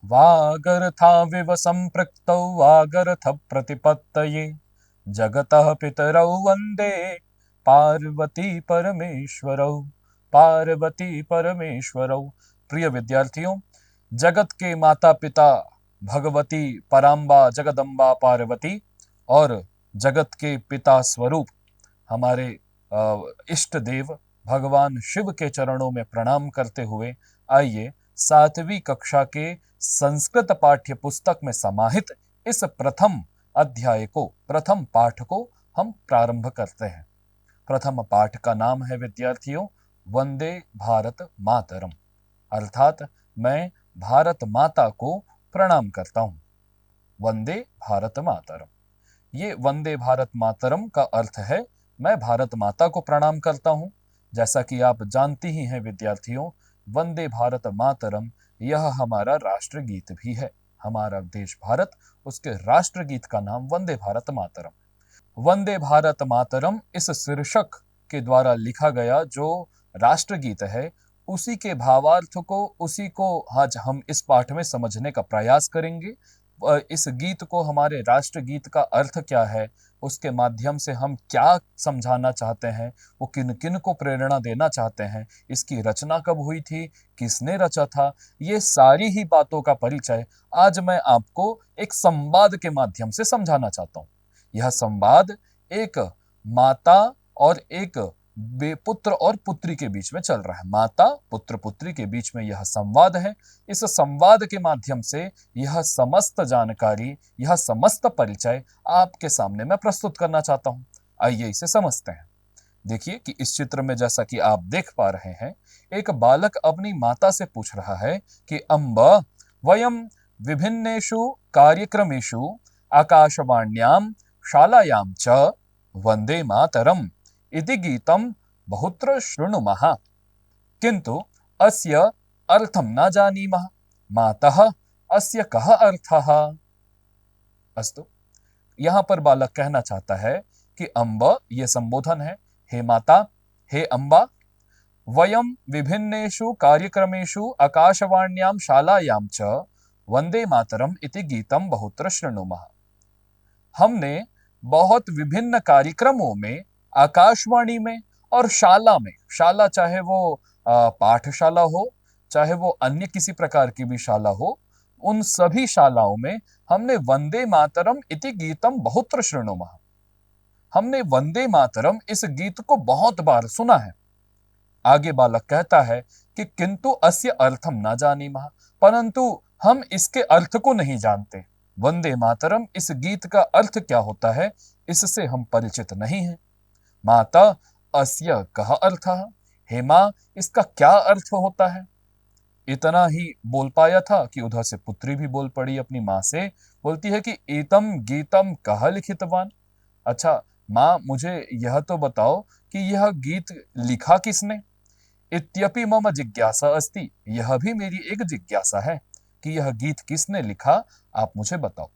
वागर्थाविव सम्पृक्तौ वागर्थ प्रतिपत्तये जगतः पितरौ वन्दे पार्वती परमेश्वरौ। पार्वती परमेश्वरौ। प्रिय विद्यार्थियों, जगत के माता पिता भगवती पराम्बा जगदम्बा पार्वती और जगत के पिता स्वरूप हमारे इष्ट देव भगवान शिव के चरणों में प्रणाम करते हुए आइए 7वीं कक्षा के संस्कृत पाठ्य पुस्तक में समाहित इस प्रथम अध्याय को, प्रथम पाठ को हम प्रारंभ करते हैं। प्रथम पाठ का नाम है विद्यार्थियों वंदे भारत मातरम, अर्थात मैं भारत माता को प्रणाम करता हूं। वंदे भारत मातरम, ये वंदे भारत मातरम का अर्थ है मैं भारत माता को प्रणाम करता हूं। जैसा कि आप जानती ही हैं विद्यार्थियों, वंदे भारत मातरम यह हमारा राष्ट्रगीत भी है। हमारा देश भारत, उसके राष्ट्रगीत का नाम वंदे भारत मातरम। वंदे भारत मातरम इस शीर्षक के द्वारा लिखा गया जो राष्ट्रगीत है, उसी के भावार्थ को, उसी को आज हम इस पाठ में समझने का प्रयास करेंगे। इस गीत को, हमारे राष्ट्रगीत का अर्थ क्या है, उसके माध्यम से हम क्या समझाना चाहते हैं, वो किन किन को प्रेरणा देना चाहते हैं, इसकी रचना कब हुई थी, किसने रचा था, ये सारी ही बातों का परिचय आज मैं आपको एक संवाद के माध्यम से समझाना चाहता हूँ। यह संवाद एक माता और एक पुत्र और पुत्री के बीच में चल रहा है। माता पुत्र पुत्री के बीच में यह संवाद है। इस संवाद के माध्यम से यह समस्त जानकारी, यह समस्त परिचय आपके सामने मैं प्रस्तुत करना चाहता हूं। आइए इसे समझते हैं। देखिए कि इस चित्र में जैसा कि आप देख पा रहे हैं, एक बालक अपनी माता से पूछ रहा है कि अम्ब वयम विभिन्नेषु कार्यक्रमेषु आकाशवाण्यां शालायां च वंदे मातरम इति गीतं बहुत्र शृणुमः, किन्तु अस्य अर्थं न जानीमः। मातः अस्य कः अर्थः? अस्तु, यहाँ पर बालक कहना चाहता है कि अम्ब, ये संबोधन है, हे माता, हे अम्बा, वयम विभिन्नेषु कार्यक्रमेषु आकाशवाण्यां शालायां च वंदे मातरम इति गीतं बहुत्र शृणुमः। हमने बहुत विभिन्न कार्यक्रमों में, आकाशवाणी में और शाला में, शाला चाहे वो पाठशाला हो, चाहे वो अन्य किसी प्रकार की भी शाला हो, उन सभी शालाओं में हमने वंदे मातरम इति गीतम बहुत्र शृणुमः, हमने वंदे मातरम इस गीत को बहुत बार सुना है। आगे बालक कहता है कि किंतु अस्य अर्थम न जानीमः, परंतु हम इसके अर्थ को नहीं जानते। वंदे मातरम इस गीत का अर्थ क्या होता है, इससे हम परिचित नहीं हैं। माता अस्य कः अर्थः, हे मां, इसका क्या अर्थ होता है? इतना ही बोल पाया था कि उधर से पुत्री भी बोल पड़ी अपनी माँ से, बोलती है कि एतम गीतम कः लिखितवान। अच्छा माँ, मुझे यह तो बताओ कि यह गीत लिखा किसने? इत्यपि मम जिज्ञासा अस्ति, यह भी मेरी एक जिज्ञासा है कि यह गीत किसने लिखा, आप मुझे बताओ।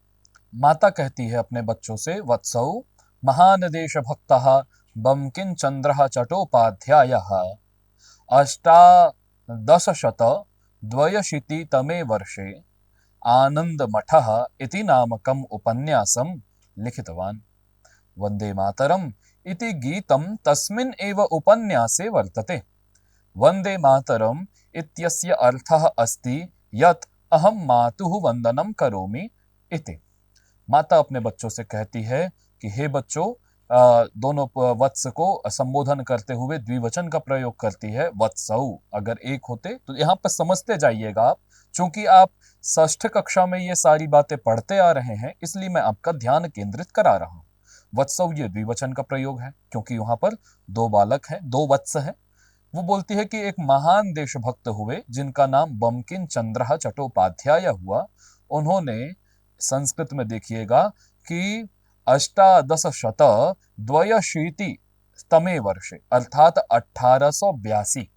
माता कहती है अपने बच्चों से, वत्सौ महान देशभक्तः बंकिम चंद्रः चट्टोपाध्यायः अष्टादशशतद्वयशीतितमे वर्षे आनन्दमठः इति नामकम् उपन्यासं लिखितवान्। वन्दे मातरम् इति गीतं तस्मिन् एव उपन्यासे वर्तते। वन्दे मातरम् इत्यस्य अर्थः अस्ति यत् अहं मातुः वंदनं करोमि इति। माता अपने बच्चों से कहती है कि हे बच्चों, दोनों वत्स को संबोधन करते हुए द्विवचन का प्रयोग करती है। वत्सौ अगर एक होते तो यहाँ पर समझते जाइएगा आप, चूंकि आप षष्ठ कक्षा में ये सारी बातें पढ़ते आ रहे हैं, इसलिए मैं आपका ध्यान केंद्रित करा रहा हूँ। वत्सौ ये द्विवचन का प्रयोग है क्योंकि यहाँ पर दो बालक हैं, दो वत्स हैं। वो बोलती है कि एक महान देशभक्त हुए जिनका नाम बंकिम चंद्र चट्टोपाध्याय हुआ। उन्होंने संस्कृत में देखिएगा कि अष्टादशशत द्वयशीति तमे वर्षे अर्थात 1882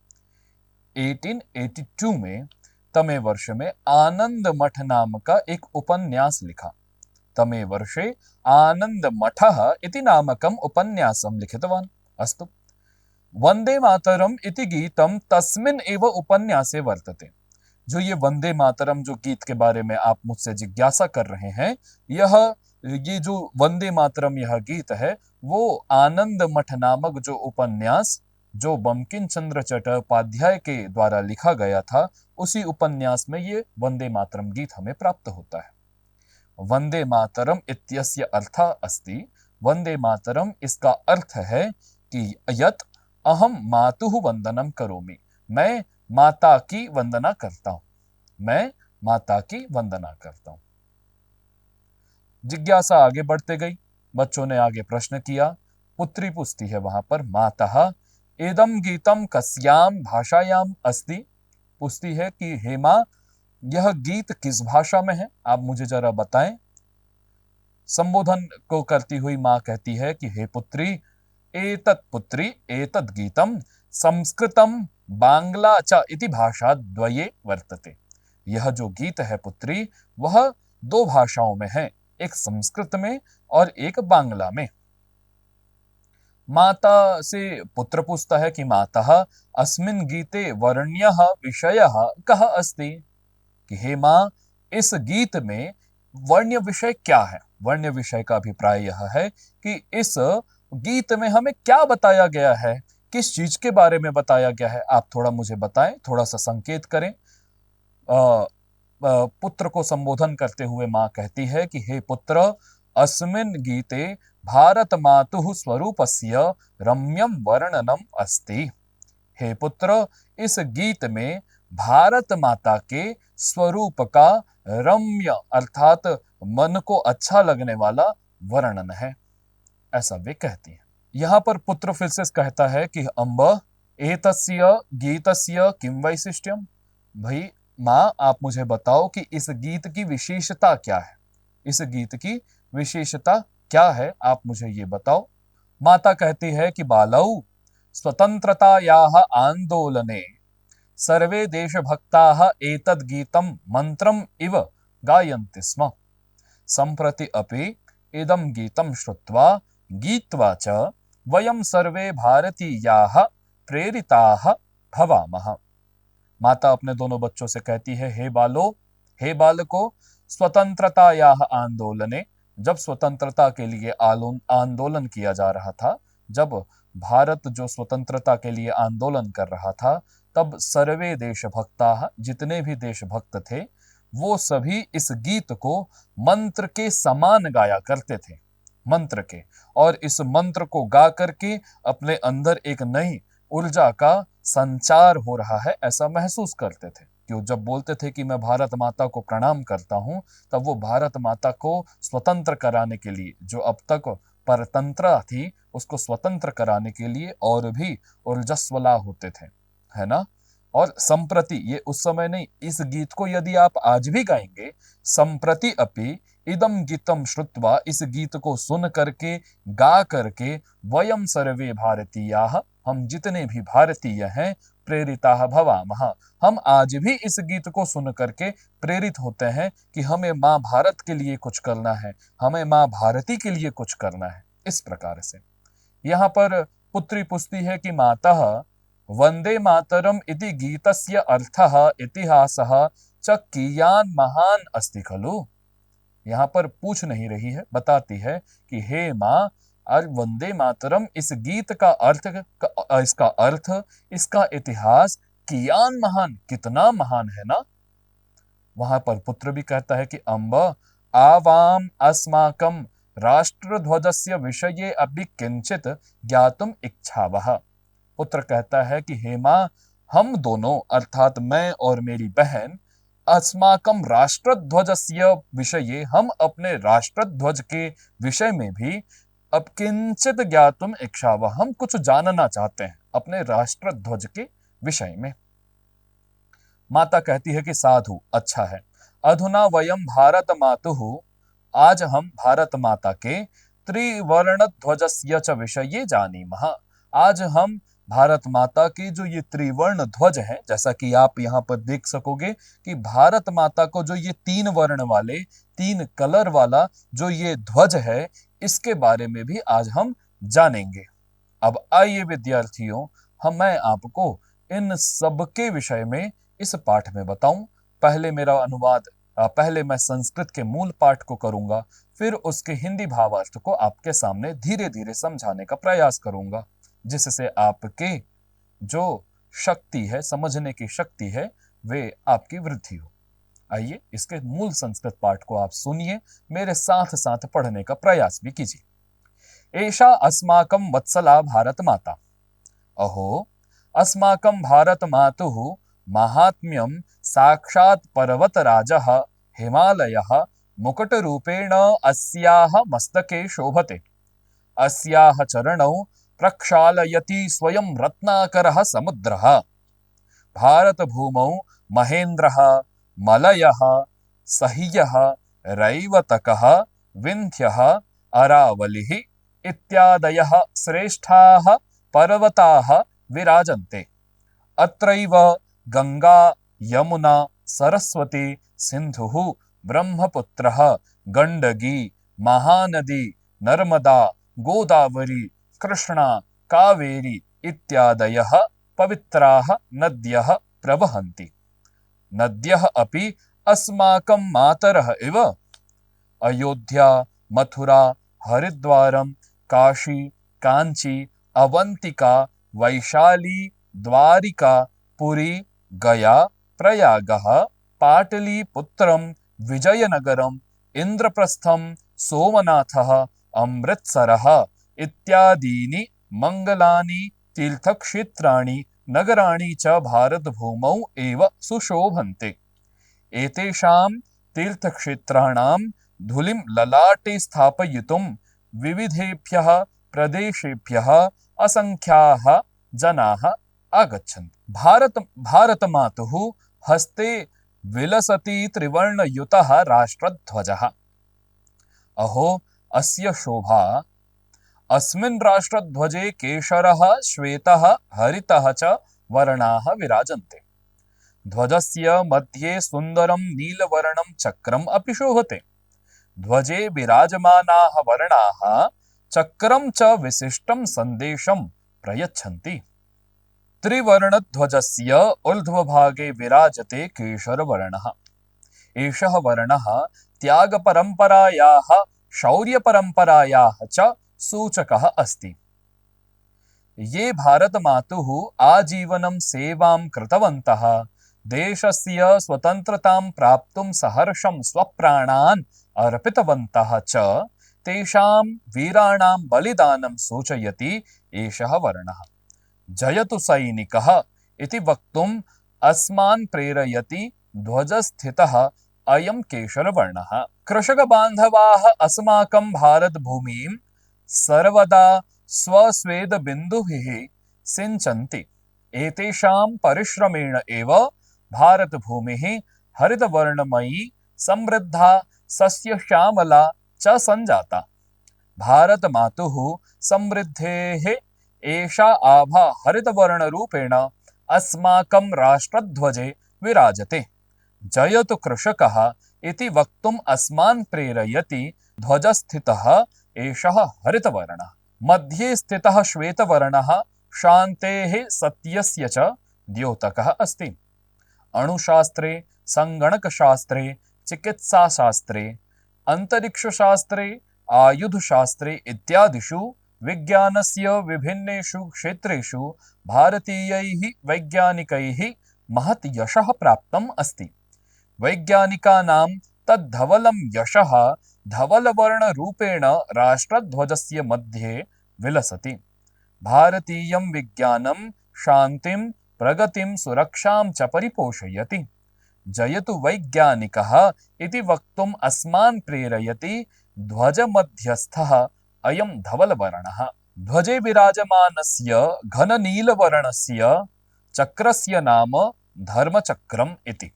1882 में तमे वर्ष में आनंद मठ नाम का एक उपन्यास लिखा। तमे वर्षे आनंद मठः इति नामकम् उपन्यासं लिखितवान्। अस्तु, वंदे मातरम इति गीतं तस्मिन् एव उपन्यासे वर्तते। जो ये वंदे मातरम जो गीत के बारे में आप मुझसे जिज्ञासा कर रहे हैं, ये जो वंदे मातरम यह गीत है, वो आनंद मठ नामक जो उपन्यास जो बंकिम चंद्र चट्टोपाध्याय के द्वारा लिखा गया था, उसी उपन्यास में ये वंदे मातरम गीत हमें प्राप्त होता है। वंदे मातरम इत्यस्य अर्थः अस्ति, वंदे मातरम इसका अर्थ है कि यत् अहम मातुः वंदनम करोमि, मैं माता की वंदना करता हूं, मैं माता की वंदना करता हूं। जिज्ञासा आगे बढ़ते गई, बच्चों ने आगे प्रश्न किया, पुत्री पूछती है वहां पर, मातः इदम गीतम कस्याम भाषायाम अस्ति, पूछती है कि हे मां, यह गीत किस भाषा में है, आप मुझे जरा बताएं। संबोधन को करती हुई मां कहती है कि हे पुत्री, एतत् पुत्री एतत् गीतम संस्कृतम बांग्ला च इति भाषा द्वये वर्तते, यह जो गीत है पुत्री, वह दो भाषाओं में है, एक संस्कृत में और एक बांग्ला में। माता से पुत्र पूछता है कि माता अस्मिन् गीते वर्ण्यः विषयः कः अस्ति, कि हे मां, इस गीत में वर्ण्य विषय क्या है। वर्ण्य विषय का अभिप्राय यह है कि इस गीत में हमें क्या बताया गया है, किस चीज के बारे में बताया गया है, आप थोड़ा मुझे बताएं, थोड़ा सा संकेत करें। पुत्र को संबोधन करते हुए मां कहती है कि हे पुत्र, अस्मिन् गीते भारत मातुः स्वरूपस्य रम्यम वर्णनम अस्ति, हे पुत्र, इस गीत में भारत माता के स्वरूप का रम्य अर्थात मन को अच्छा लगने वाला वर्णन है, ऐसा वे कहती हैं। यहां पर पुत्र फिर से कहता है कि अम्ब एतस्य गीतस्य किम वैशिष्ट्यम, भाई मां, आप मुझे बताओ कि इस गीत की विशेषता क्या है, इस गीत की विशेषता क्या है, आप मुझे ये बताओ। माता कहती है कि बालौ स्वतंत्रतायाः आंदोलने सर्वे देशभक्ताः एतद् गीतं मंत्रम् इव गायन्ति स्म, सम्प्रति अपि इदं गीतं श्रुत्वा गीत्वा च वयं सर्वे भारतीयाः प्रेरिताः भवामः। माता अपने दोनों बच्चों से कहती है, हे बालो, हे बालको, स्वतंत्रतायाः आंदोलने, जब स्वतंत्रता के लिए आंदोलन किया जा रहा था, जब भारत जो स्वतंत्रता के लिए आंदोलन कर रहा था, तब सर्वे देशभक्ता, जितने भी देशभक्त थे, वो सभी इस गीत को मंत्र के समान गाया करते थे, मंत्र के, और इस मंत्र को गा करके अपने अंदर एक नई ऊर्जा का संचार हो रहा है ऐसा महसूस करते थे। क्यों, जब बोलते थे कि मैं भारत माता को प्रणाम करता हूं, तब वो भारत माता को स्वतंत्र कराने के लिए, जो अब तक परतंत्र थी, उसको स्वतंत्र कराने के लिए और भी ऊर्जस्वला होते थे, है ना। और संप्रति, ये उस समय नहीं, इस गीत को यदि आप आज भी गाएंगे, संप्रति अपि इदम गीतम श्रुत्वा, इस गीत को सुन करके, गा करके, वयम सर्वे भारतीयाः, हम जितने भी भारतीय हैं, प्रेरिताः भवामः, हम आज भी इस गीत को सुन करके प्रेरित होते हैं कि हमें माँ भारत के लिए कुछ करना है, हमें माँ भारती के लिए कुछ करना है। इस प्रकार से यहाँ पर पुत्री पूछती है कि मातः वंदे मातरम इति गीतस्य अर्थः इतिहासः च कियान् महान् अस्ति खलु। यहाँ पर पूछ नहीं रही है, बताती है कि हे माँ, आज वंदे मातरम इस गीत का अर्थ, इसका अर्थ, इसका इतिहास कियान महान, कितना महान है ना। वहां पर पुत्र भी कहता है कि अम्ब आवाम अस्माकं राष्ट्रध्वजस्य विषये अपि किंचित ज्ञातुम इच्छावः। पुत्र कहता है कि हे मां, हम दोनों अर्थात मैं और मेरी बहन, अस्माकं राष्ट्रध्वजस्य विषये, हम अपने राष्ट्रध्वज के विषय में भी अब किंचित ज्ञातुम इच्छावः, हम कुछ जानना चाहते हैं अपने राष्ट्रध्वज के विषय में। माता कहती है कि साधु, अच्छा है, अधुना वयम भारत मातुः, आज हम भारत माता के त्रिवर्ण ध्वजस्य च विषये जानीमः, आज हम भारत माता के जो ये त्रिवर्ण ध्वज है, जैसा कि आप यहाँ पर देख सकोगे कि भारत माता को जो ये 3 वर्ण वाले, 3 कलर वाला जो ये ध्वज है, इसके बारे में भी आज हम जानेंगे। अब आइए विद्यार्थियों, मैं आपको इन सब के विषय में इस पाठ में बताऊं। पहले मेरा अनुवाद पहले मैं संस्कृत के मूल पाठ को करूंगा, फिर उसके हिंदी भावार्थ को आपके सामने धीरे धीरे समझाने का प्रयास करूंगा, जिससे आपके जो शक्ति है, समझने की शक्ति है, वे आपकी वृद्धि हो। आइए इसके मूल संस्कृत पाठ को आप सुनिए, मेरे साथ साथ पढ़ने का प्रयास भी कीजिए। एषा अस्माकं वत्सला भारत माता। अहो अस्माकं भारत मातुः माहात्म्यं साक्षात् पर्वतराजः हिमालयः मुकुटरूपेण अस्याः मस्तके शोभते। अस्याः चरणौ प्रक्षालयति स्वयं रत्नाकरः समुद्रः। भारतभूमौ महेन्द्रः, मलयः, सह्यः, रैवतकः, विन्ध्यः, अरावलिः इत्यादयः श्रेष्ठाः पर्वताः विराजन्ते। अत्रैव गंगा, यमुना, सरस्वती, सिन्धुः, ब्रह्मपुत्रः, गण्डकी, महानदी, नर्मदा, गोदावरी, कृष्णा, कावेरी इत्यादयः पवित्राः नद्यः प्रवहन्ति। नद्यः अपि अस्माकं मातरः इव। अयोध्या, मथुरा, हरिद्वारं, काशी, कांची, अवंतिका, वैशाली, द्वारिका, पुरी, गया, प्रयागः, पाटलिपुत्रं, विजयनगरम्, इंद्रप्रस्थं, सोमनाथः, अमृतसरः इत्यादीनि मंगलानि तीर्थक्षेत्राणि नगराणि च भारतभूमौ एव सुशोभन्ते। एतेषां तीर्थक्षेत्राणां धूलिं ललाटे स्थापयितुं विविधेभ्यः प्रदेशेभ्यः असंख्याः जनाः आगच्छन्ति। भारतमातुः हस्ते विलसति त्रिवर्णयुतः राष्ट्रध्वजः। अहो अस्य शोभा। अस्मिन् राष्ट्रध्वजे केशरः, श्वेतः, हरितः च वर्णाः विराजन्ते। ध्वजस्य मध्ये सुन्दरं नीलवर्णं चक्रम् अपि शोभते। ध्वजे विराजमानाः वर्णाः चक्रं च विशिष्टं सन्देशं प्रयच्छन्ति। त्रिवर्णध्वजस्य ऊर्ध्वभागे विराजते केशरवर्णः। एषः वर्णः त्यागपरम्परायाः, शौर्यपरम्परायाः च सूचकः अस्ति। ये भारतमातुः आजीवनं सेवां कृतवन्तः, देशस्य स्वतन्त्रतां प्राप्तुं सहर्षं स्वप्राणान् अर्पितवन्तः च, तेषां वीराणां बलिदानं सूचयति एषः वर्णः। जयतु सैनिकः इति वक्तुम् अस्मान् प्रेरयति ध्वजस्थितः अयं केशरवर्णः। कृषकबान्धवाः अस्माकं भारतभूमिं सर्वदा स्वस्वेदबिन्दुभिः सिञ्चन्ति। एतेषां परिश्रमेण एव भारतभूमिः हरितवर्णमयी, समृद्धा, सस्यश्यामला च सञ्जाता। भारतमातुः समृद्धेः एषा आभा हरितवर्णरूपेण अस्माकं राष्ट्रध्वजे विराजते। जयतु कृषकः इति वक्तुम् अस्मान् प्रेरयति ध्वजस्थितः एषः हरितवर्णः। मध्ये स्थितः श्वेतवर्णः शान्तेः, सत्यस्य च द्योतकः अस्ति। अणुशास्त्रे, संगणकशास्त्रे, चिकित्साशास्त्रे, अंतरिक्षशास्त्रे, आयुधशास्त्रे इत्यादिषु विज्ञानस्य विभिन्नेषु क्षेत्रेषु भारतीयैः वैज्ञानिकैः महत् यशः प्राप्तम् अस्ति। वैज्ञानिकानां तद्धवलं यशः धवलवर्णरूपेण राष्ट्रध्वजस्य मध्ये विलसति। भारतीयं विज्ञानं शान्तिं, प्रगतिं, सुरक्षां च परिपोषयति। जयतु वैज्ञानिकः इति वक्तुम् अस्मान् प्रेरयति ध्वजमध्यस्थः अयं धवलवर्णः। ध्वजे विराजमानस्य घननीलवर्णस्य चक्रस्य नाम धर्मचक्रम् इति।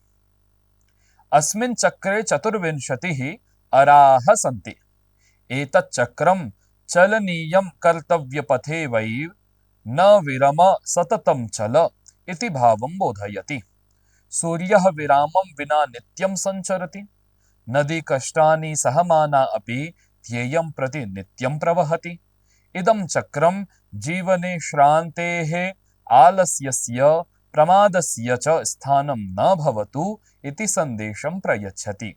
अस्मिन् चक्रे 24 अराः सन्ति। एतत् चक्रं चलनीयं कर्तव्यपथेवैव न विरम सततं चल इति भावं बोधयति। सूर्यः विरामं विना नित्यं सञ्चरति। नदी कष्टानि सहमाना अपि ध्येयं प्रति नित्यं प्रवहति। इदं चक्रं जीवने श्रान्तेः, आलस्यस्य, प्रमादस्य च स्थानं न भवतु इति संदेशं प्रयच्छति।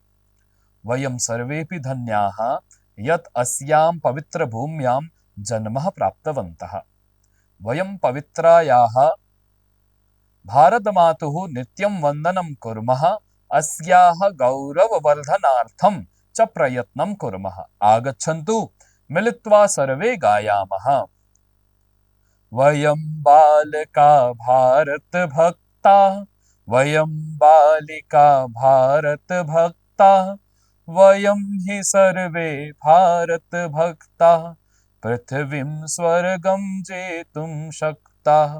वयं सर्वेपि धन्याः यत् अस्यां पवित्रभूम्यां जन्म प्राप्तवन्तः। वयं पवित्रायाः भारतमातुः नित्यं वन्दनं कुर्मः, अस्याः गौरववर्धनार्थं च प्रयत्नं कुर्मः। आगच्छन्तु मिलित्वा सर्वे गायामः। वयं बालका भारतभक्ता, वयं बालिका भारतभक्ता, वयं हि सर्वे भारतभक्ता, पृथिवीं स्वर्गं जेतुं शक्ताः,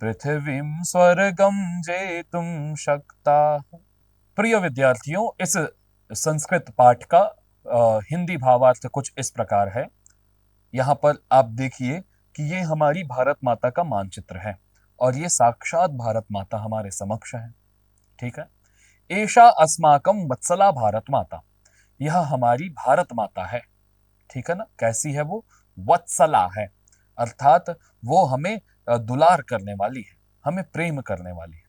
पृथिवीं स्वर्गं जेतुं शक्ताः। प्रिय विद्यार्थियों, इस संस्कृत पाठ का हिंदी भावार्थ कुछ इस प्रकार है। यहाँ पर आप देखिए कि ये हमारी भारत माता का मानचित्र है और ये साक्षात भारत माता हमारे समक्ष है। ठीक है, एषा अस्माकं वत्सला भारत माता, यह हमारी भारत माता है। ठीक है ना, कैसी है वो? वत्सला है, अर्थात वो हमें दुलार करने वाली है, हमें प्रेम करने वाली है।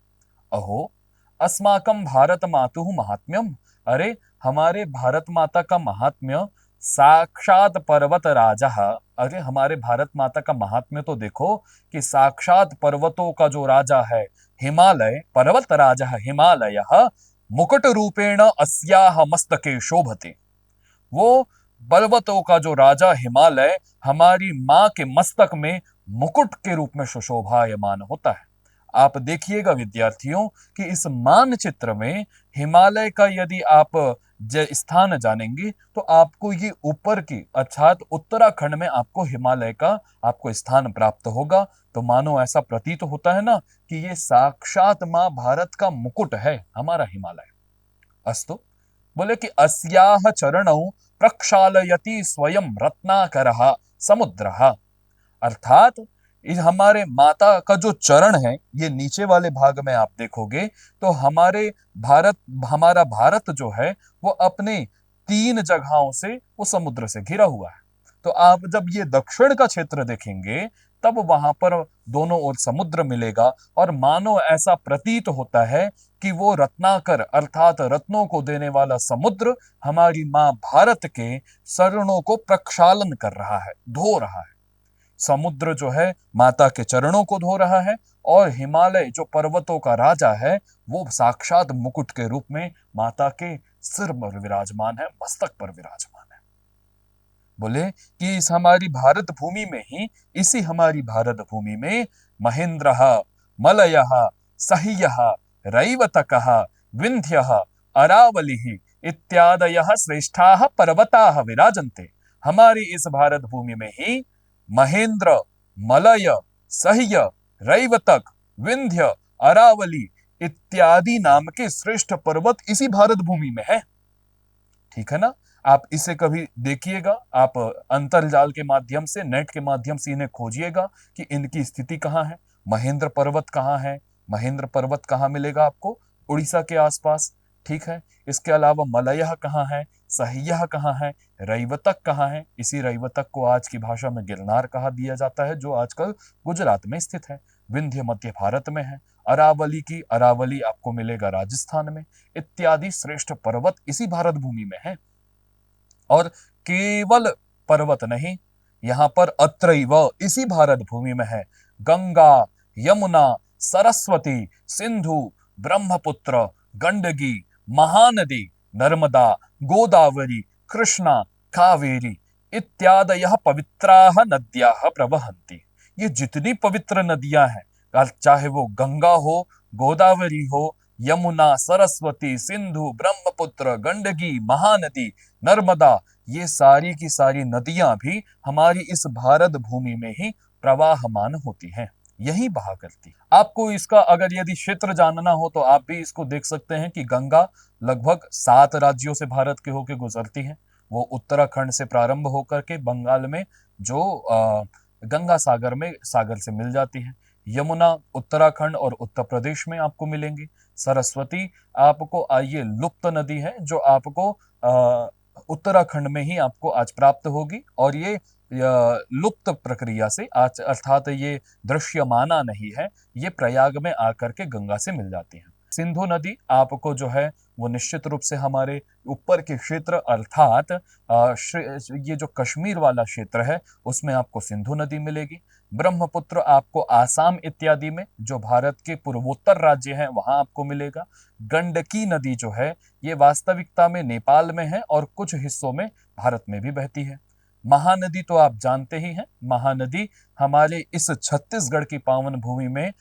अहो अस्माकं भारत मातुः महात्म्यम, अरे हमारे भारत माता का महात्म्य साक्षात पर्वत राजा। अरे हमारे भारत माता का महात्म्य तो देखो कि साक्षात पर्वतों का जो राजा है हिमालय, पर्वत राजा हिमालय मुकुट रूपेण अस्याह मस्तके शोभते। वो पर्वतों का जो राजा हिमालय हमारी मां के मस्तक में मुकुट के रूप में सुशोभायमान होता है। आप देखिएगा विद्यार्थियों कि इस मानचित्र में हिमालय का यदि आप स्थान जानेंगे तो आपको ये ऊपर की अर्थात उत्तराखंड में आपको हिमालय का आपको स्थान प्राप्त होगा। तो मानो ऐसा प्रतीत होता है ना कि ये साक्षात मां भारत का मुकुट है हमारा हिमालय। अस्तु, बोले कि अस्याह चरणौ प्रक्षालयति स्वयं रत्नाकरः समुद्रः, अर्थात इस हमारे माता का जो चरण है, ये नीचे वाले भाग में आप देखोगे तो हमारा भारत जो है वो अपने 3 जगहों से वो समुद्र से घिरा हुआ है। तो आप जब ये दक्षिण का क्षेत्र देखेंगे तब वहां पर दोनों ओर समुद्र मिलेगा और मानो ऐसा प्रतीत होता है कि वो रत्नाकर अर्थात रत्नों को देने वाला समुद्र हमारी मां भारत के चरणों को प्रक्षालन कर रहा है, धो रहा है। समुद्र जो है माता के चरणों को धो रहा है और हिमालय जो पर्वतों का राजा है वो साक्षात मुकुट के रूप में माता के सिर पर विराजमान है, मस्तक पर विराजमान है। बोले कि इस हमारी भारत भूमि में ही, इसी हमारी भारत भूमि में महेंद्रः, मलयः, सह्यः, रैवतकः, विंध्यः, अरावलिः इत्यादयः श्रेष्ठाः पर्वताः विराजन्ते। हमारी इस भारत भूमि में ही महेंद्र, मलय, सह्य, रैवतक, विंध्य, अरावली इत्यादि नाम के श्रेष्ठ पर्वत इसी भारत भूमि में है। ठीक है ना, आप इसे कभी देखिएगा, आप अंतरजाल के माध्यम से, नेट के माध्यम से इन्हें खोजिएगा कि इनकी स्थिति कहाँ है। महेंद्र पर्वत कहाँ है? महेंद्र पर्वत कहाँ मिलेगा आपको? उड़ीसा के आसपास। ठीक है, इसके अलावा मलयः कहाँ है, सह्यः कहाँ है, रैवतक कहाँ है? इसी रैवतक को आज की भाषा में गिरनार कहा दिया जाता है, जो आजकल गुजरात में स्थित है। विंध्य मध्य भारत में है। अरावली आपको मिलेगा राजस्थान में। इत्यादि श्रेष्ठ पर्वत इसी भारत भूमि में है। और केवल पर्वत नहीं, यहाँ पर अत्रैव इसी भारत भूमि में है गंगा, यमुना, सरस्वती, सिंधु, ब्रह्मपुत्र, गंडकी, महानदी, नर्मदा, गोदावरी, कृष्णा, कावेरी इत्यादयः पवित्राः नद्याः प्रवहन्ति। ये जितनी पवित्र नदियां हैं, चाहे वो गंगा हो, गोदावरी हो, यमुना, सरस्वती, सिंधु, ब्रह्मपुत्र, गंडकी, महानदी, नर्मदा, ये सारी की सारी नदियां भी हमारी इस भारत भूमि में ही प्रवाहमान होती हैं, यही बहा करती। आपको इसका अगर यदि क्षेत्र जानना हो तो आप भी इसको देख सकते हैं कि गंगा लगभग 7 राज्यों से भारत के होकर गुजरती है। वो उत्तराखंड से प्रारंभ होकर के बंगाल में जो गंगा सागर से मिल जाती है। यमुना उत्तराखंड और उत्तर प्रदेश में आपको मिलेंगी। सरस्वती आपको ये लुप्त नदी है जो आपको उत्तराखंड में ही आपको आज प्राप्त होगी और ये लुप्त प्रक्रिया से, अर्थात ये दृश्यमाना नहीं है, ये प्रयाग में आकर के गंगा से मिल जाती है। सिंधु नदी आपको जो है वो निश्चित रूप से हमारे ऊपर के क्षेत्र अर्थात ये जो कश्मीर वाला क्षेत्र है उसमें आपको सिंधु नदी मिलेगी। ब्रह्मपुत्र आपको आसाम इत्यादि में, जो भारत के पूर्वोत्तर राज्य हैं, वहां आपको मिलेगा। गंडकी नदी जो है ये वास्तविकता में नेपाल में है और कुछ हिस्सों में भारत में भी बहती है। महानदी तो आप जानते ही हैं, महानदी हमारे इस छत्तीसगढ़ की पावन भूमि में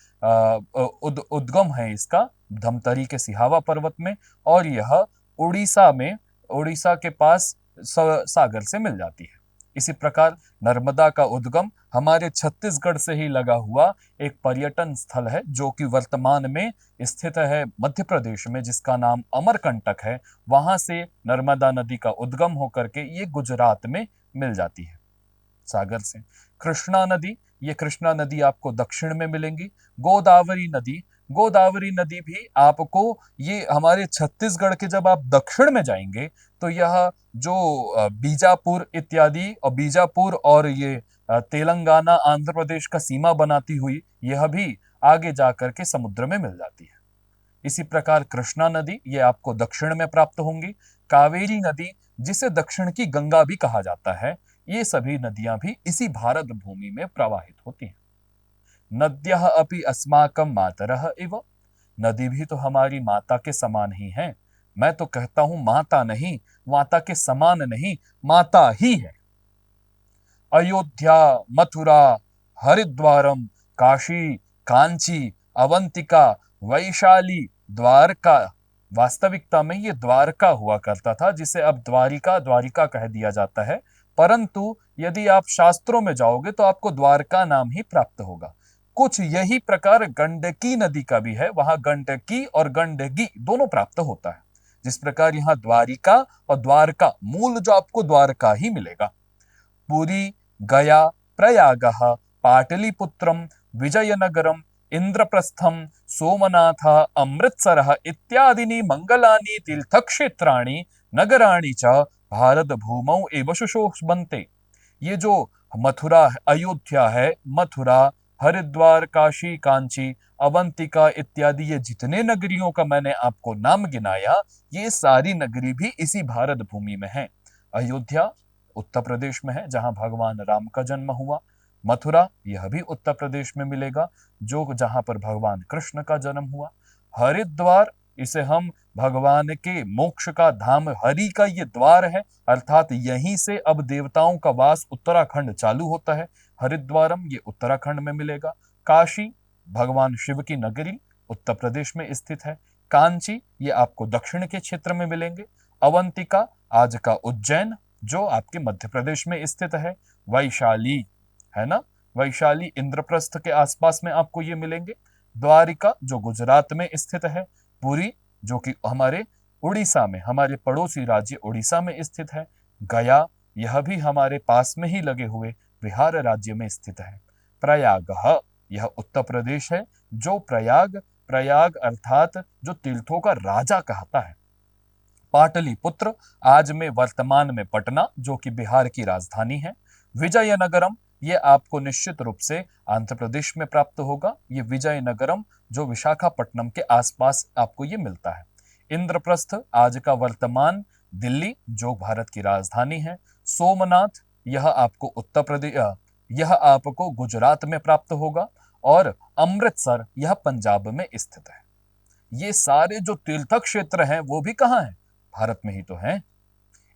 उद्गम है इसका, धमतरी के सिहावा पर्वत में, और यह उड़ीसा में, उड़ीसा के पास सागर से मिल जाती है। इसी प्रकार नर्मदा का उद्गम हमारे छत्तीसगढ़ से ही लगा हुआ एक पर्यटन स्थल है जो कि वर्तमान में स्थित है मध्य प्रदेश में, जिसका नाम अमरकंटक है। वहां से नर्मदा नदी का उद्गम होकर के ये गुजरात में मिल जाती है सागर से। कृष्णा नदी, ये कृष्णा नदी आपको दक्षिण में मिलेंगी। गोदावरी नदी, गोदावरी नदी भी आपको ये हमारे छत्तीसगढ़ के, जब आप दक्षिण में जाएंगे तो यह जो बीजापुर इत्यादि, और बीजापुर और ये तेलंगाना आंध्र प्रदेश का सीमा बनाती हुई यह भी आगे जाकर के समुद्र में मिल जाती है। इसी प्रकार कृष्णा नदी ये आपको दक्षिण में प्राप्त होंगी। कावेरी नदी, जिसे दक्षिण की गंगा भी कहा जाता है, ये सभी नदियां भी इसी भारत भूमि में प्रवाहित होती हैं। नद्यः अपि अस्माकं मातरः इव, नदी भी तो हमारी माता के समान ही है। मैं तो कहता हूं माता नहीं, माता के समान नहीं, माता ही है। अयोध्या, मथुरा, हरिद्वारम, काशी, कांची, अवंतिका, वैशाली, द्वारका, वास्तविकता में ये द्वारका हुआ करता था, जिसे अब द्वारिका, द्वारिका कह दिया जाता है। परंतु यदि आप शास्त्रों में जाओगे तो आपको द्वारका नाम ही प्राप्त होगा। कुछ यही प्रकार गंडकी नदी का भी है, वहां गंडकी और गंडगी दोनों प्राप्त होता है। जिस प्रकार यहाँ द्वारिका और द्वारका, मूल जो आपको द्वारका ही मिलेगा। पुरी, गया, प्रयागः, पाटलिपुत्रम, विजयनगरम, इंद्रप्रस्थम, सोमनाथ, अमृतसरः इत्यादीनि मंगलानि तीर्थक्षेत्राणि नगराणि च भारत भूमौ एव शुशोभन्ते। ये जो मथुरा, अयोध्या है, मथुरा, हरिद्वार, काशी, कांची, अवंतिका इत्यादि ये जितने नगरियों का मैंने आपको नाम गिनाया, ये सारी नगरी भी इसी भारत भूमि में है। अयोध्या उत्तर प्रदेश में है, जहां भगवान राम का जन्म हुआ। मथुरा, यह भी उत्तर प्रदेश में मिलेगा, जो जहां पर भगवान कृष्ण का जन्म हुआ। हरिद्वार, इसे हम भगवान के मोक्ष का धाम, हरि का ये द्वार है, अर्थात यहीं से अब देवताओं का वास उत्तराखंड चालू होता है। हरिद्वारम ये उत्तराखंड में मिलेगा। काशी, भगवान शिव की नगरी, उत्तर प्रदेश में स्थित है। कांची, ये आपको दक्षिण के क्षेत्र में मिलेंगे। अवंतिका, आज का उज्जैन, जो आपके मध्य प्रदेश में स्थित है। वैशाली, है ना, वैशाली इंद्रप्रस्थ के आसपास में आपको ये मिलेंगे। द्वारिका, जो गुजरात में स्थित है। पुरी, जो कि हमारे उड़ीसा में, हमारे पड़ोसी राज्य उड़ीसा में स्थित है। गया, यह भी हमारे पास में ही लगे हुए बिहार राज्य में स्थित है। प्रयाग, यह उत्तर प्रदेश है, जो प्रयाग, प्रयाग अर्थात जो तीर्थों का राजा कहता है। पाटलिपुत्र, आज में वर्तमान में पटना, जो कि बिहार की राजधानी है। विजयनगरम, ये आपको निश्चित रूप से आंध्र प्रदेश में प्राप्त होगा। ये विजयनगरम जो विशाखापट्टनम के आसपास आपको ये मिलता है। इंद्रप्रस्थ, आज का वर्तमान दिल्ली, जो भारत की राजधानी है। सोमनाथ, यह आपको उत्तर प्रदेश, यह आपको गुजरात में प्राप्त होगा। और अमृतसर, यह पंजाब में स्थित है। ये सारे जो तीर्थ क्षेत्र हैं वो भी कहाँ हैं? भारत में ही तो हैं।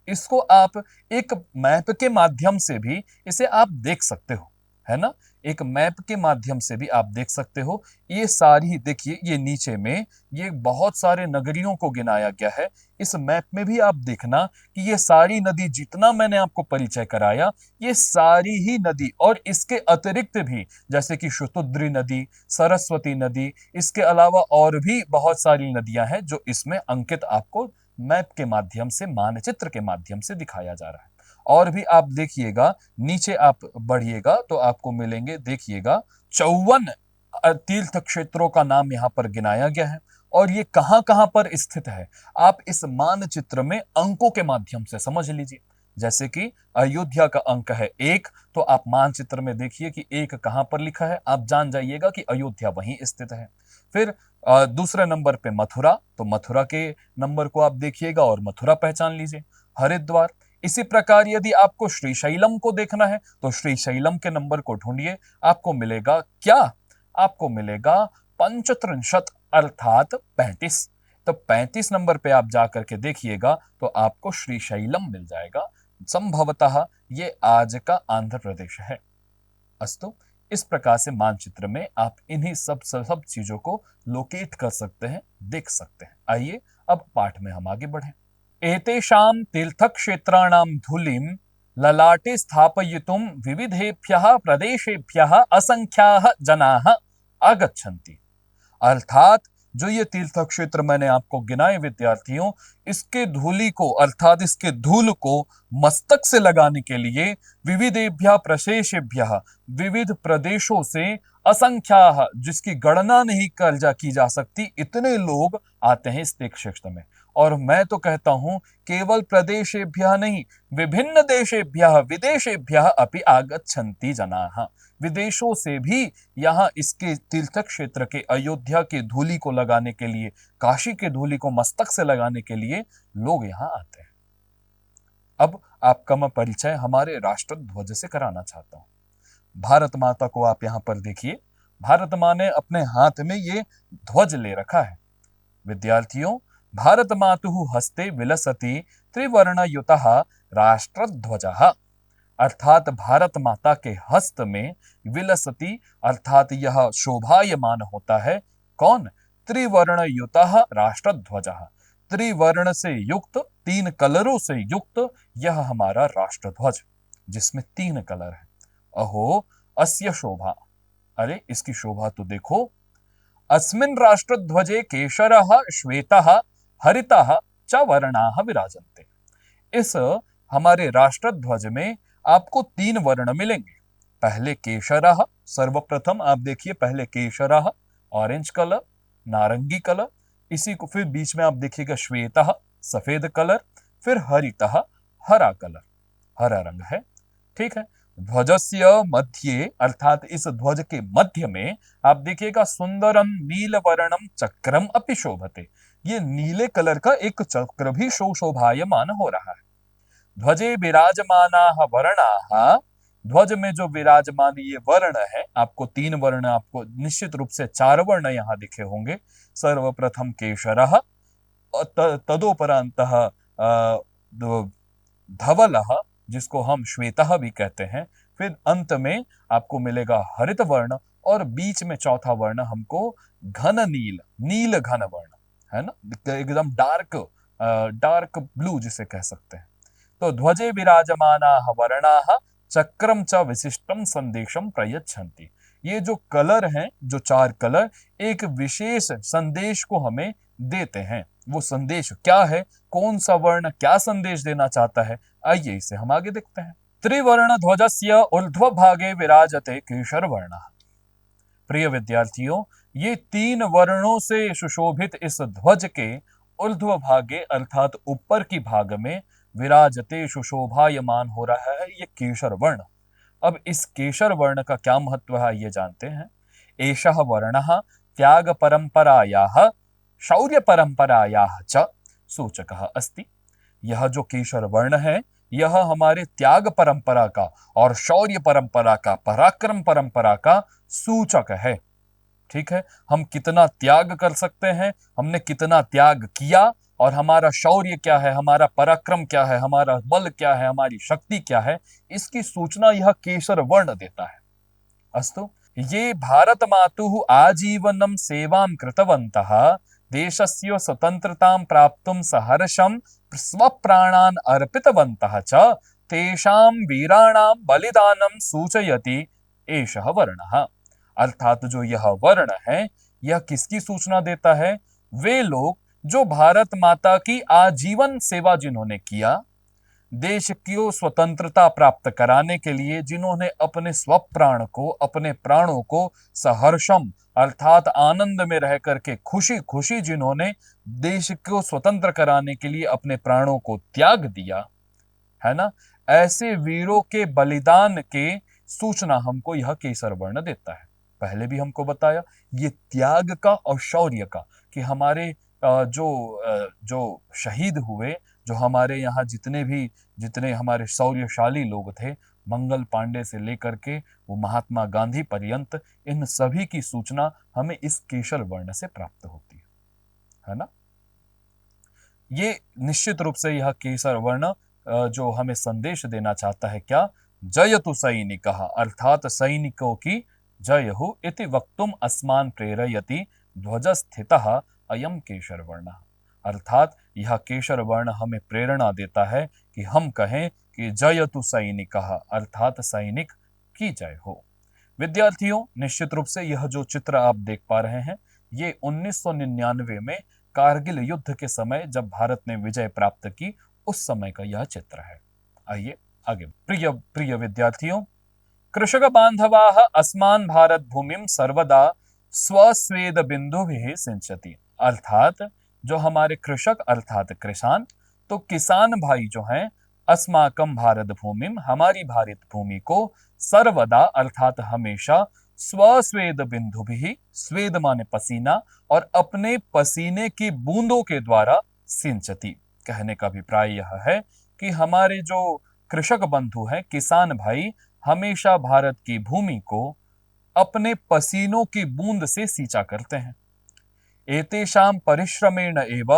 इसको आप एक मैप के माध्यम से भी इसे आप देख सकते हो, है ना, एक मैप के माध्यम से भी आप देख सकते हो। ये सारी देखिए, ये नीचे में ये बहुत सारे नगरियों को गिनाया गया है। इस मैप में भी आप देखना कि ये सारी नदी, जितना मैंने आपको परिचय कराया, ये सारी ही नदी, और इसके अतिरिक्त भी, जैसे कि शतुद्री नदी, सरस्वती नदी, इसके अलावा और भी बहुत सारी नदियां हैं जो इसमें अंकित आपको मैप के माध्यम से, मानचित्र के माध्यम से दिखाया जा रहा है। और भी आप देखिएगा, नीचे आप बढ़िएगा तो आपको मिलेंगे, देखिएगा 54 तीर्थ क्षेत्रों का नाम यहाँ पर गिनाया गया है। और ये कहां कहां पर स्थित है, आप इस मानचित्र में अंकों के माध्यम से समझ लीजिए। जैसे कि अयोध्या का अंक है 1, तो आप मानचित्र में देखिए कि 1 कहां पर लिखा है, आप जान जाइएगा कि अयोध्या वहीं स्थित है। फिर दूसरे नंबर पे मथुरा, तो मथुरा के नंबर को आप देखिएगा और मथुरा पहचान लीजिए। हरिद्वार, इसी प्रकार यदि आपको श्रीशैलम को देखना है तो श्रीशैलम के नंबर को ढूंढिए, आपको मिलेगा क्या, आपको मिलेगा पंचत्रिंशत अर्थात 35। तो 35 नंबर पे आप जाकर के देखिएगा तो आपको श्रीशैलम मिल जाएगा। संभवतः ये आज का आंध्र प्रदेश है। अस्तु, इस प्रकार से मानचित्र में आप इन्हीं सब चीजों को लोकेट कर सकते हैं, देख सकते हैं। आइए अब पाठ में हम आगे बढ़ें। एतेषां तीर्थक्षेत्राणां धूलिं ललाटे स्थापयितुं विविधेभ्यः प्रदेशेभ्यः असंख्याः जनाः आगच्छन्ति। अर्थात जो ये तीर्थ क्षेत्र मैंने आपको गिनाए विद्यार्थियों, इसके धूलि को अर्थात इसके धूल को मस्तक से लगाने के लिए विविधेभ्यः प्रशेषेभ्यः विविध प्रदेशों से असंख्याः, जिसकी गणना नहीं की जा सकती, इतने लोग आते हैं इस तीर्थ क्षेत्र में। और मैं तो कहता हूं केवल प्रदेशेभ्यः नहीं, विभिन्न देशेभ्यः विदेशेभ्यः अपि आगच्छन्ति जनाः। विदेशों से भी यहाँ इसके तीर्थ क्षेत्र के अयोध्या के धूलि को लगाने के लिए, काशी के धूलि को मस्तक से लगाने के लिए लोग यहाँ आते हैं। अब आपका मैं परिचय हमारे राष्ट्र ध्वज से कराना चाहता हूं। भारत माता को आप यहाँ पर देखिए, भारत माँ ने अपने हाथ में ये ध्वज ले रखा है। विद्यार्थियों, भारत मातुः हस्ते विलसति त्रिवर्णयुतः राष्ट्रध्वजः, अर्थात भारत माता के हस्त में विलसति अर्थात यह शोभायमान होता है। कौन? त्रिवर्ण युतः राष्ट्रध्वजः, त्रिवर्ण से युक्त, 3 कलरों से युक्त यह हमारा राष्ट्रध्वज, जिसमें 3 कलर है। अहो अस्य शोभा, अरे इसकी शोभा तो देखो। अस्मिन् राष्ट्रध्वजे केशरः श्वेतः हरितः च वर्णाः विराजन्ते। इस हमारे राष्ट्रध्वज में आपको 3 वर्ण मिलेंगे। पहले केशरः, सर्वप्रथम आप देखिए, पहले केशरः ऑरेंज कलर, नारंगी कलर, इसी को फिर बीच में आप देखिएगा श्वेतः सफेद कलर, फिर हरितः हरा कलर, हरा रंग है। ठीक है। ध्वजस्य मध्ये अर्थात इस ध्वज के मध्य में आप देखिएगा सुंदरम नीलवर्णम चक्रम अपि शोभते, ये नीले कलर का एक चक्र भी शोभायमान हो रहा है। ध्वजे विराजमानाः वर्णाः, ध्वज में जो विराजमान ये वर्ण है, आपको 3 वर्ण, आपको निश्चित रूप से 4 वर्ण यहाँ दिखे होंगे। सर्वप्रथम केशरः, तदोपरांतः धवलः, जिसको हम श्वेतः भी कहते हैं, फिर अंत में आपको मिलेगा हरित वर्ण, और बीच में चौथा वर्ण हमको घन नील, नील घन वर्ण, है ना, एकदम डार्क ब्लू जिसे कह सकते हैं। तो ध्वजे विराजमानाः वर्णाः चक्रम च विशिष्टम संदेशम प्रयच्छन्ति, ये जो कलर हैं, जो 4 कलर, एक विशेष संदेश को हमें देते हैं। वो संदेश क्या है, कौन सा वर्ण क्या संदेश देना चाहता है, आइए इसे हम आगे देखते हैं। त्रिवर्ण ध्वजस्य ऊर्ध्व भागे विराजते केशर वर्णः। प्रिय विद्यार्थियों, ये 3 वर्णों से सुशोभित इस ध्वज के ऊर्ध्व भागे अर्थात ऊपर की भाग में विराजते सुशोभायमान हो रहा है ये केशर वर्ण। अब इस केशर वर्ण का क्या महत्व है ये जानते हैं। एषः वर्णः त्याग परंपरायाः शौर्य परंपरायाः च सूचकः अस्ति। यह जो केशर वर्ण है, यह हमारे त्याग परंपरा का और शौर्य परंपरा का, पराक्रम परंपरा का सूचक है। ठीक है, हम कितना त्याग कर सकते हैं, हमने कितना त्याग किया, और हमारा शौर्य क्या है, हमारा पराक्रम क्या है, हमारा बल क्या है, हमारी शक्ति क्या है, इसकी सूचना यह केशर वर्ण देता है। अस्तु, ये भारत मातुः आजीवनम सेवां कृतवन्तः देशस्य स्वतंत्रतां प्राप्तुं सहर्षं स्वप्राणान् अर्पितवन्तः च तेषां वीराणां बलिदानं सूचयति एषः वर्णः। अर्थात जो यह वर्ण है, यह किसकी सूचना देता है? वे लोग जो भारत माता की आजीवन सेवा जिन्होंने किया, देश की स्वतंत्रता प्राप्त कराने के लिए जिन्होंने अपने स्वप्राण को, अपने प्राणों को सहर्षम अर्थात आनंद में रह करके खुशी खुशी जिन्होंने देश को स्वतंत्र कराने के लिए अपने प्राणों को त्याग दिया, है ना। ऐसे वीरों के बलिदान के सूचना हमको यह केसर वर्ण देता है। पहले भी हमको बताया ये त्याग का और शौर्य का, कि हमारे जो शहीद हुए, जो हमारे यहाँ जितने हमारे शौर्यशाली लोग थे, मंगल पांडे से लेकर के वो महात्मा गांधी पर्यंत, इन सभी की सूचना हमें इस केशर वर्ण से प्राप्त होती है ना। ये निश्चित रूप से यह केसर वर्ण जो हमें संदेश देना चाहता है, क्या, जयतु सैनिकः, अर्थात सैनिकों की जय हो, इति वक्तुम अस्मान प्रेरयति ध्वजस्थितः अयम केशर वर्ण। अर्थात यह केशर वर्ण हमें प्रेरणा देता है कि हम कहें कि जयतु सैनिकः, अर्थात सैनिक की जय हो। विद्यार्थियों, निश्चित रूप से यह जो चित्र आप देख पा रहे हैं, ये 1999 में कारगिल युद्ध के समय जब भारत ने विजय प्राप्त की, उस समय का यह चित्र है। आइए आगे। प्रिय प्रिय विद्यार्थियों, कृषक बांधवाः अस्मान् भारत भूमिम सर्वदा स्वस्वेद बिंदुभिः सिंचति। अर्थात जो हमारे कृषक अर्थात किसान, तो किसान भाई जो हैं, अस्माकम भारत भूमिम, हमारी भारत भूमि को, सर्वदा अर्थात हमेशा, स्वस्वेद बिंदुभिः, स्वेद माने पसीना, और अपने पसीने की बूंदों के द्वारा सिंचती। कहने का अभिप्राय यह है कि हमारे जो कृषक बंधु हैं, किसान भाई, हमेशा भारत की भूमि को अपने पसीनों की बूंद से सींचा करते हैं। एतेषां परिश्रमेण एव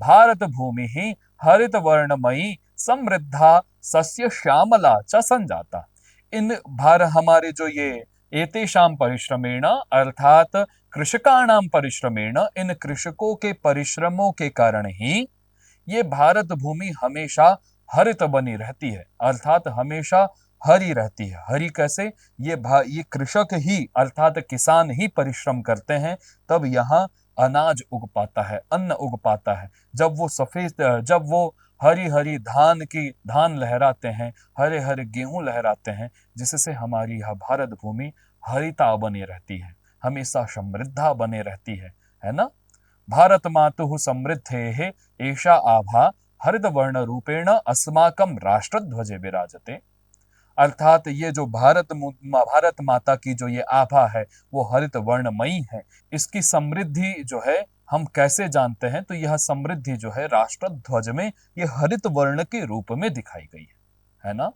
भारत भूमि ही हरित वर्णमयी समृद्धा सस्य श्यामला च संजाता। इन हमारे जो ये एतेषां परिश्रमेण, अर्थात कृषकाणां परिश्रमेण, इन कृषकों के परिश्रमों के कारण ही ये भारत भूमि हमेशा हरित बनी रहती है, अर्थात हमेशा हरी रहती है। हरी कैसे? ये कृषक ही अर्थात किसान ही परिश्रम करते हैं, तब यहाँ अनाज उग पाता है, अन्न उग पाता है। जब वो हरी हरी धान लहराते हैं, हरे हरे गेहूं लहराते हैं, जिससे हमारी यह भारत भूमि हरिता बनी रहती है, हमेशा समृद्धा बने रहती है ना। भारत मातुः समृद्धेः एषा आभा हरित वर्ण रूपेण अस्माकं राष्ट्रध्वजे विराजते। अर्थात ये जो भारत माता की जो ये आभा है, वो हरित वर्णमयी है। इसकी समृद्धि जो है हम कैसे जानते हैं, तो यह समृद्धि जो है राष्ट्र ध्वज में ये हरित वर्ण के रूप में दिखाई गई है ना।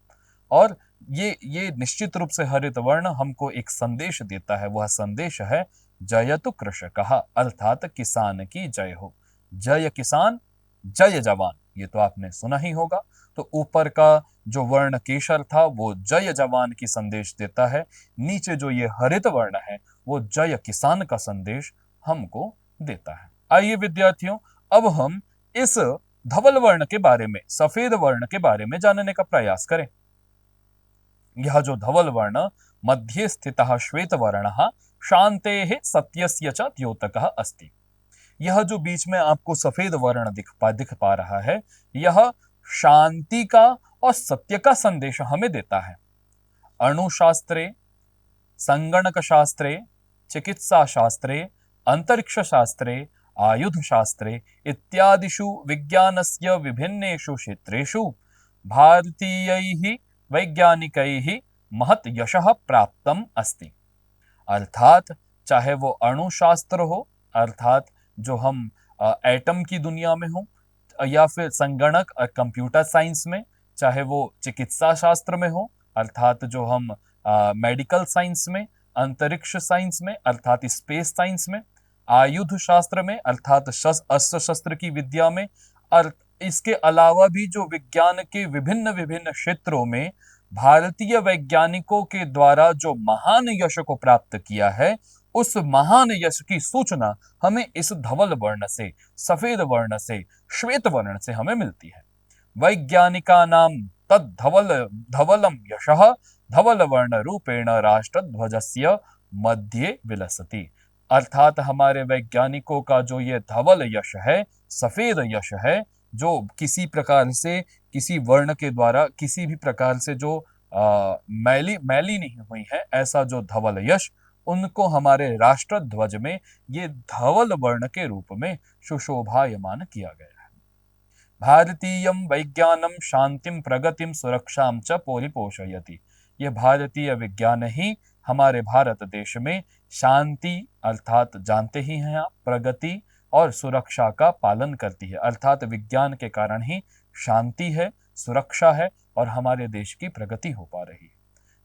और ये निश्चित रूप से हरित वर्ण हमको एक संदेश देता है, वह संदेश है जयतु कृषकः, अर्थात किसान की जय हो। जय किसान, जय जवान, ये तो आपने सुना ही होगा। तो ऊपर का जो वर्ण केशर था वो जय जवान की संदेश देता है, नीचे जो ये हरित वर्ण है वो जय किसान का संदेश हमको देता है। आइए विद्यार्थियों, अब हम इस धवल वर्ण के बारे में, सफेद वर्ण के बारे में जानने का प्रयास करें। यह जो धवल वर्ण मध्ये स्थितः श्वेत वर्णः शान्तेः सत्यस्य च द्योतकः अस्ति। यह जो बीच में आपको सफेद वर्ण दिख पा रहा है, यह शांति का और सत्य का संदेश हमें देता है। अणुशास्त्रे, संगणक शास्त्रे, चिकित्सा शास्त्रे, अंतरिक्ष शास्त्रे, आयुध शास्त्रे इत्यादिषु विज्ञानस्य विभिन्नेषु क्षेत्रेषु भारतीयैः वैज्ञानिकैः महत् यशः प्राप्तम् अस्ति। अर्थात चाहे वो अणुशास्त्र हो, अर्थात जो हम एटम की दुनिया में हो, या फिर संगणक और कंप्यूटर साइंस में, चाहे वो चिकित्सा शास्त्र में हो, अर्थात जो हम मेडिकल साइंस में, अंतरिक्ष साइंस में अर्थात स्पेस साइंस में, आयुध शास्त्र में अर्थात अस्त्र शस्त्र की विद्या में, और इसके अलावा भी जो विज्ञान के विभिन्न विभिन्न क्षेत्रों में भारतीय वैज्ञानिकों के द्वारा जो महान यश को प्राप्त किया है, उस महान यश की सूचना हमें इस धवल वर्ण से, सफेद वर्ण से, श्वेत वर्ण से हमें मिलती है। वैज्ञानिकानां धवलम यशः धवल वर्ण रूपेण राष्ट्रध्वजस्य मध्ये विलसति। अर्थात हमारे वैज्ञानिकों का जो ये धवल यश है, सफेद यश है, जो किसी प्रकार से, किसी वर्ण के द्वारा किसी भी प्रकार से जो मैली नहीं हुई है, ऐसा जो धवल यश, उनको हमारे राष्ट्र ध्वज में ये धवल वर्ण के रूप में सुशोभायमान किया गया है। भारतीयं वैज्ञानम शांतिम प्रगतिम सुरक्षाम च परिपोषयति। ये भारतीय विज्ञान ही हमारे भारत देश में शांति अर्थात जानते ही हैं आप, प्रगति और सुरक्षा का पालन करती है। अर्थात विज्ञान के कारण ही शांति है, सुरक्षा है और हमारे देश की प्रगति हो पा रही है।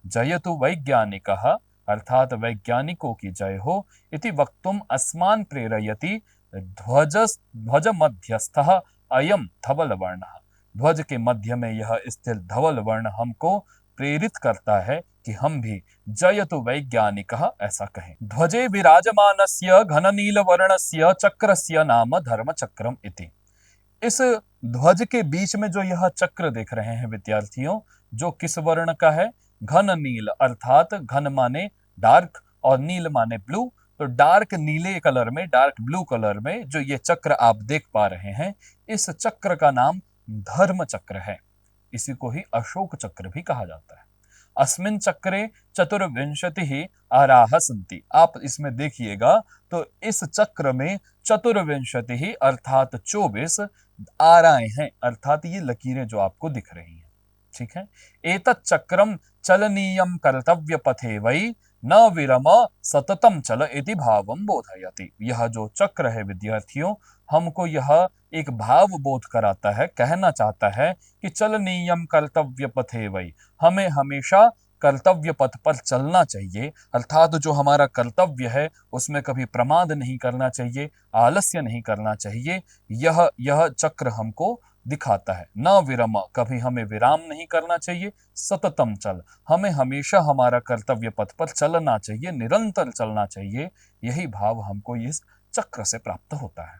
जयतु वैज्ञानिकः अर्थात वैज्ञानिकों की जय हो, इति वक्तुम अस्मान् प्रेरयति ध्वज मध्यस्थः अयम धवल वर्ण। ध्वज के मध्य में यह स्थिर धवल वर्ण हमको प्रेरित करता है कि हम भी जयतु वैज्ञानिकः ऐसा कहें। ध्वजे विराजमानस्य घननील वर्णस्य चक्रस्य नाम धर्म चक्रम इति। इस ध्वज के बीच में जो यह चक्र देख रहे हैं विद्यार्थियों, जो किस वर्ण का है? घन नील, अर्थात घन माने डार्क और नील माने ब्लू। तो डार्क नीले कलर में, डार्क ब्लू कलर में जो ये चक्र आप देख पा रहे हैं, इस चक्र का नाम धर्म चक्र है। इसी को ही अशोक चक्र भी कहा जाता है। अस्मिन् चक्रे चतुर्विंशतिः आराः सन्ति। आप इसमें देखिएगा तो इस चक्र में चतुर्विंशतिः अर्थात 24 आराएं हैं, अर्थात ये लकीरें जो आपको दिख रही हैं। ठीक है। एतत् चक्रम चलनीयम कर्तव्य पथे वै न विरम सततम चल इति भावम बोधयति। यह जो चक्र है विद्यार्थियों, हमको यह एक भाव बोध कराता है, कहना चाहता है कि चलनीयम कर्तव्य पथे वै, हमें हमेशा कर्तव्य पथ पर चलना चाहिए। अर्थात जो हमारा कर्तव्य है उसमें कभी प्रमाद नहीं करना चाहिए, आलस्य नहीं करना चाहिए। यह चक्र हमको दिखाता है। न विरम, कभी हमें विराम नहीं करना चाहिए। सततम चल, हमें हमेशा हमारा कर्तव्य पथ पर चलना चाहिए, निरंतर चलना चाहिए। यही भाव हमको इस चक्र से प्राप्त होता है।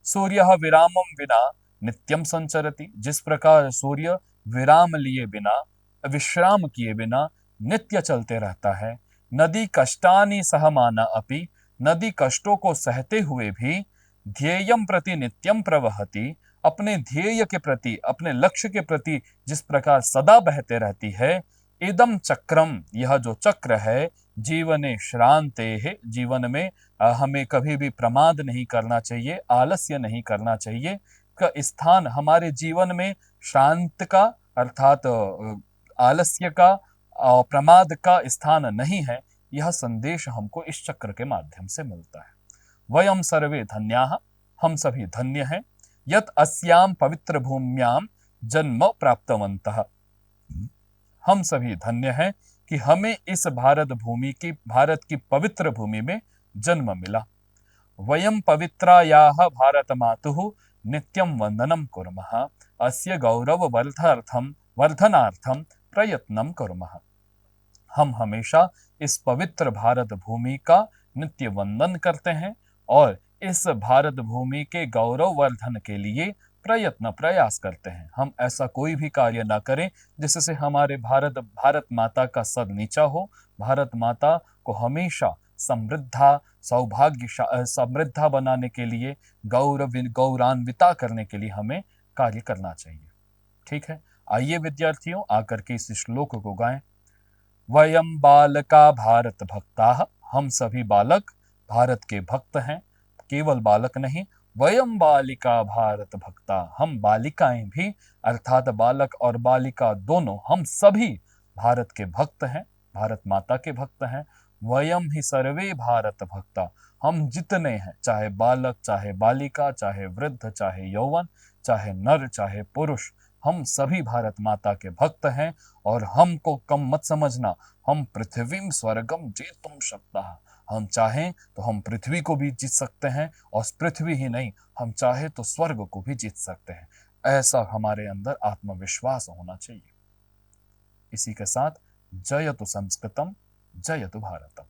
सूर्यः विरामं विना नित्यम संचरति। जिस प्रकार सूर्य विराम लिए बिना, विश्राम किए बिना नित्य चलते रहता है। नदी कष्टानि सहमाना अपि, नदी कष्टों को सहते हुए भी ध्येयम प्रति नित्यम प्रवहति, अपने ध्येय के प्रति, अपने लक्ष्य के प्रति जिस प्रकार सदा बहते रहती है। इदम चक्रम, यह जो चक्र है, जीवने श्रांतेः, जीवन में हमें कभी भी प्रमाद नहीं करना चाहिए, आलस्य नहीं करना चाहिए। का स्थान हमारे जीवन में शांत का अर्थात आलस्य का और प्रमाद का स्थान नहीं है। यह संदेश हमको इस चक्र के माध्यम से मिलता है। वयम सर्वे धन्याः, हम सभी धन्य हैं। यत अस्याम पवित्र भूम्याम जन्म प्राप्तवन्तः, हम सभी धन्य हैं कि हमें इस भारत की पवित्र भूमि में जन्म मिला। वयम पवित्रायाः भारत मातुः नित्यं वंदनं कुर्मः, अस्य गौरव वर्धनार्थम प्रयत्नं कुर्मः। हम हमेशा इस पवित्र भारत भूमि का नित्य वंदन करते हैं और इस भारत भूमि के गौरव वर्धन के लिए प्रयास करते हैं। हम ऐसा कोई भी कार्य ना करें जिससे हमारे भारत माता का सद नीचा हो। भारत माता को हमेशा समृद्धा बनाने के लिए, गौरवान्विता करने के लिए हमें कार्य करना चाहिए। ठीक है, आइए विद्यार्थियों आकर के इस श्लोक को गाएं। वयम बालका भारत भक्ताः, हम सभी बालक भारत के भक्त हैं। केवल बालक नहीं, वयम बालिका भारत भक्ता, हम बालिकाएं भी अर्थात बालक और बालिका दोनों, हम सभी भारत के भक्त हैं, भारत माता के भक्त हैं। वयम ही सर्वे भारत भक्ता, हम जितने हैं, चाहे बालक, चाहे बालिका, चाहे वृद्ध, चाहे यौवन, चाहे नर, चाहे पुरुष, हम सभी भारत माता के भक्त हैं। और हमको कम मत समझना, हम पृथ्वीम स्वर्गम जेतुम शक्तः, हम चाहें तो हम पृथ्वी को भी जीत सकते हैं और पृथ्वी ही नहीं, हम चाहे तो स्वर्ग को भी जीत सकते हैं। ऐसा हमारे अंदर आत्मविश्वास होना चाहिए। इसी के साथ जयतु संस्कृतम, जयतु भारतम।